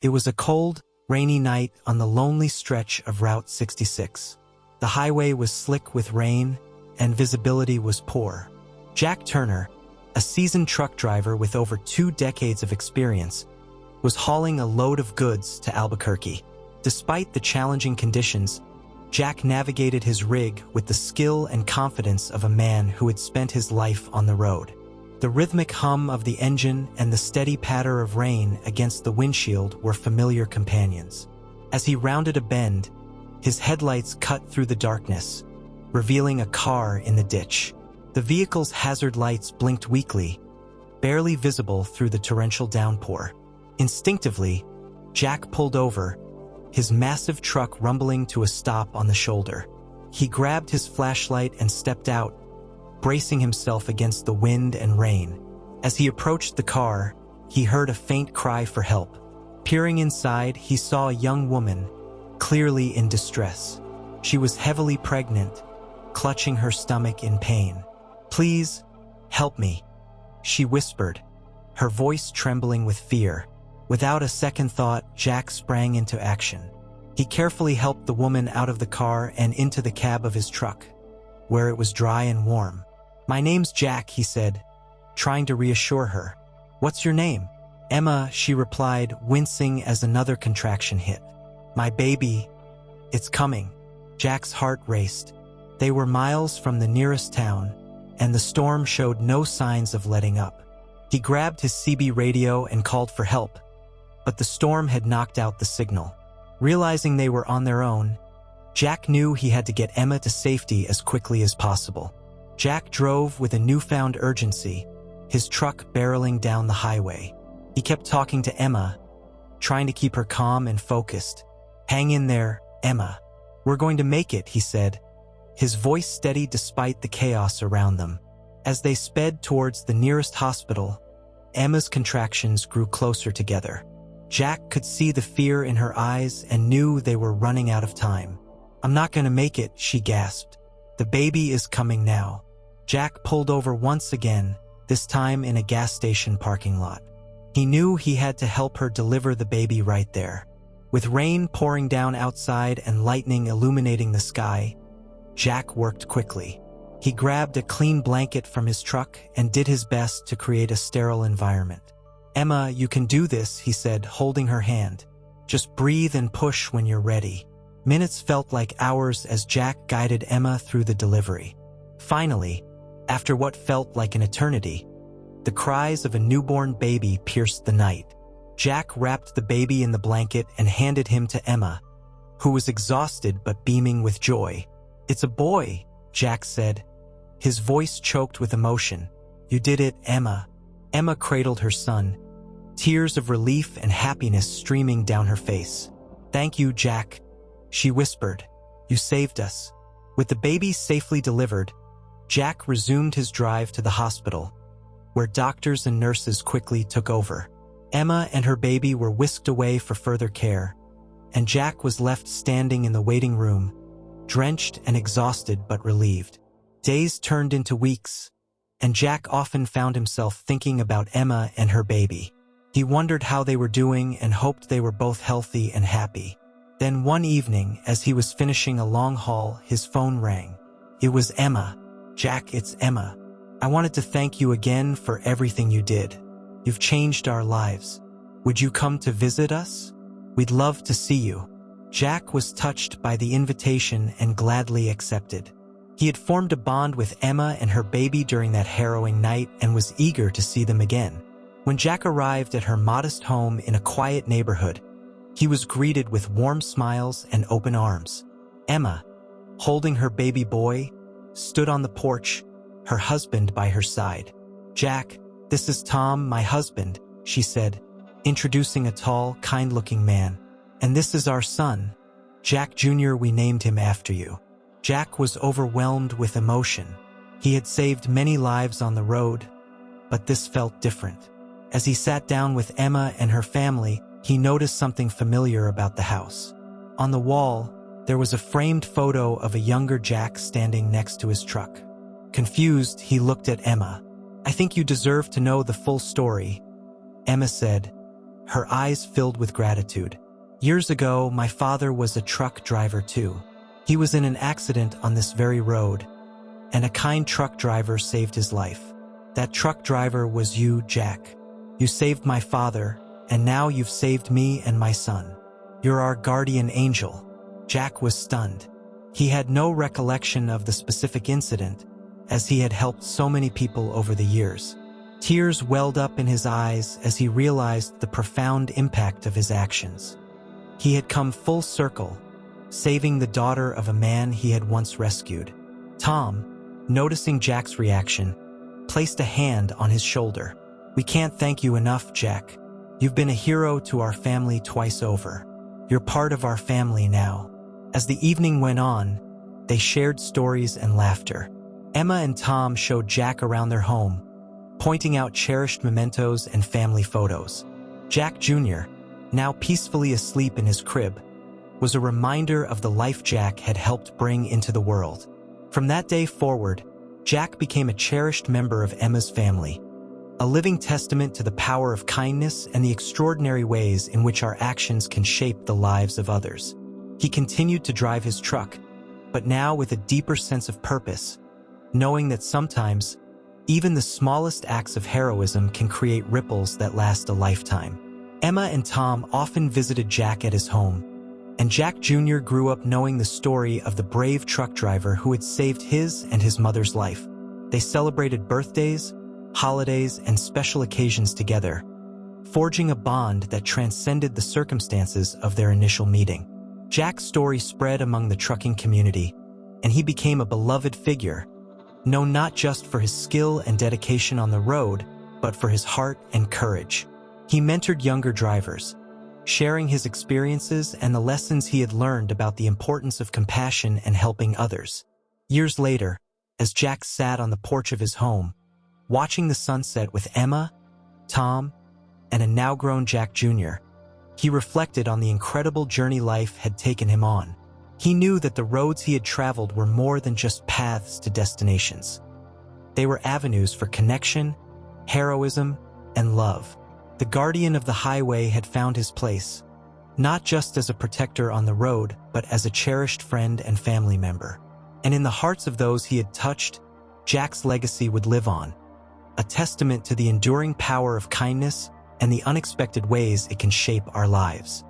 It was a cold, rainy night on the lonely stretch of Route 66. The highway was slick with rain, and visibility was poor. Jack Turner, a seasoned truck driver with over 2 decades of experience, was hauling a load of goods to Albuquerque. Despite the challenging conditions, Jack navigated his rig with the skill and confidence of a man who had spent his life on the road. The rhythmic hum of the engine and the steady patter of rain against the windshield were familiar companions. As he rounded a bend, his headlights cut through the darkness, revealing a car in the ditch. The vehicle's hazard lights blinked weakly, barely visible through the torrential downpour. Instinctively, Jack pulled over, his massive truck rumbling to a stop on the shoulder. He grabbed his flashlight and stepped out, bracing himself against the wind and rain. As he approached the car, he heard a faint cry for help. Peering inside, he saw a young woman, clearly in distress. She was heavily pregnant, clutching her stomach in pain. "Please, help me," she whispered, her voice trembling with fear. Without a second thought, Jack sprang into action. He carefully helped the woman out of the car and into the cab of his truck, where it was dry and warm. "My name's Jack," he said, trying to reassure her. "What's your name?" "Emma," she replied, wincing as another contraction hit. "My baby, it's coming." Jack's heart raced. They were miles from the nearest town, and the storm showed no signs of letting up. He grabbed his CB radio and called for help, but the storm had knocked out the signal. Realizing they were on their own, Jack knew he had to get Emma to safety as quickly as possible. Jack drove with a newfound urgency, his truck barreling down the highway. He kept talking to Emma, trying to keep her calm and focused. "Hang in there, Emma. We're going to make it," he said, his voice steady despite the chaos around them. As they sped towards the nearest hospital, Emma's contractions grew closer together. Jack could see the fear in her eyes and knew they were running out of time. "I'm not going to make it," she gasped. "The baby is coming now." Jack pulled over once again, this time in a gas station parking lot. He knew he had to help her deliver the baby right there. With rain pouring down outside and lightning illuminating the sky, Jack worked quickly. He grabbed a clean blanket from his truck and did his best to create a sterile environment. "Emma, you can do this," he said, holding her hand. "Just breathe and push when you're ready." Minutes felt like hours as Jack guided Emma through the delivery. Finally, after what felt like an eternity, the cries of a newborn baby pierced the night. Jack wrapped the baby in the blanket and handed him to Emma, who was exhausted but beaming with joy. "It's a boy," Jack said, his voice choked with emotion. "You did it, Emma." Emma cradled her son, tears of relief and happiness streaming down her face. "Thank you, Jack," she whispered. "You saved us." With the baby safely delivered, Jack resumed his drive to the hospital, where doctors and nurses quickly took over. Emma and her baby were whisked away for further care, and Jack was left standing in the waiting room, drenched and exhausted but relieved. Days turned into weeks, and Jack often found himself thinking about Emma and her baby. He wondered how they were doing and hoped they were both healthy and happy. Then one evening, as he was finishing a long haul, his phone rang. It was Emma. "Jack, it's Emma. I wanted to thank you again for everything you did. You've changed our lives. Would you come to visit us? We'd love to see you." Jack was touched by the invitation and gladly accepted. He had formed a bond with Emma and her baby during that harrowing night and was eager to see them again. When Jack arrived at her modest home in a quiet neighborhood, he was greeted with warm smiles and open arms. Emma, holding her baby boy, stood on the porch, her husband by her side. "Jack, this is Tom, my husband," she said, introducing a tall, kind-looking man. "And this is our son, Jack Jr. We named him after you." Jack was overwhelmed with emotion. He had saved many lives on the road, but this felt different. As he sat down with Emma and her family, he noticed something familiar about the house. On the wall, there was a framed photo of a younger Jack standing next to his truck. Confused, he looked at Emma. "I think you deserve to know the full story," Emma said, her eyes filled with gratitude. Years ago, my father was a truck driver too. He was in an accident on this very road, and a kind truck driver saved his life. That truck driver was you, Jack. You saved my father, and now you've saved me and my son. You're our guardian angel." Jack was stunned. He had no recollection of the specific incident, as he had helped so many people over the years. Tears welled up in his eyes as he realized the profound impact of his actions. He had come full circle, saving the daughter of a man he had once rescued. Tom, noticing Jack's reaction, placed a hand on his shoulder. "We can't thank you enough, Jack. You've been a hero to our family twice over. You're part of our family now." As the evening went on, they shared stories and laughter. Emma and Tom showed Jack around their home, pointing out cherished mementos and family photos. Jack Jr., now peacefully asleep in his crib, was a reminder of the life Jack had helped bring into the world. From that day forward, Jack became a cherished member of Emma's family, a living testament to the power of kindness and the extraordinary ways in which our actions can shape the lives of others. He continued to drive his truck, but now with a deeper sense of purpose, knowing that sometimes, even the smallest acts of heroism can create ripples that last a lifetime. Emma and Tom often visited Jack at his home, and Jack Jr. grew up knowing the story of the brave truck driver who had saved his and his mother's life. They celebrated birthdays, holidays, and special occasions together, forging a bond that transcended the circumstances of their initial meeting. Jack's story spread among the trucking community, and he became a beloved figure, known not just for his skill and dedication on the road, but for his heart and courage. He mentored younger drivers, sharing his experiences and the lessons he had learned about the importance of compassion and helping others. Years later, as Jack sat on the porch of his home, watching the sunset with Emma, Tom, and a now-grown Jack Jr., he reflected on the incredible journey life had taken him on. He knew that the roads he had traveled were more than just paths to destinations. They were avenues for connection, heroism, and love. The guardian of the highway had found his place, not just as a protector on the road, but as a cherished friend and family member. And in the hearts of those he had touched, Jack's legacy would live on, a testament to the enduring power of kindness and the unexpected ways it can shape our lives.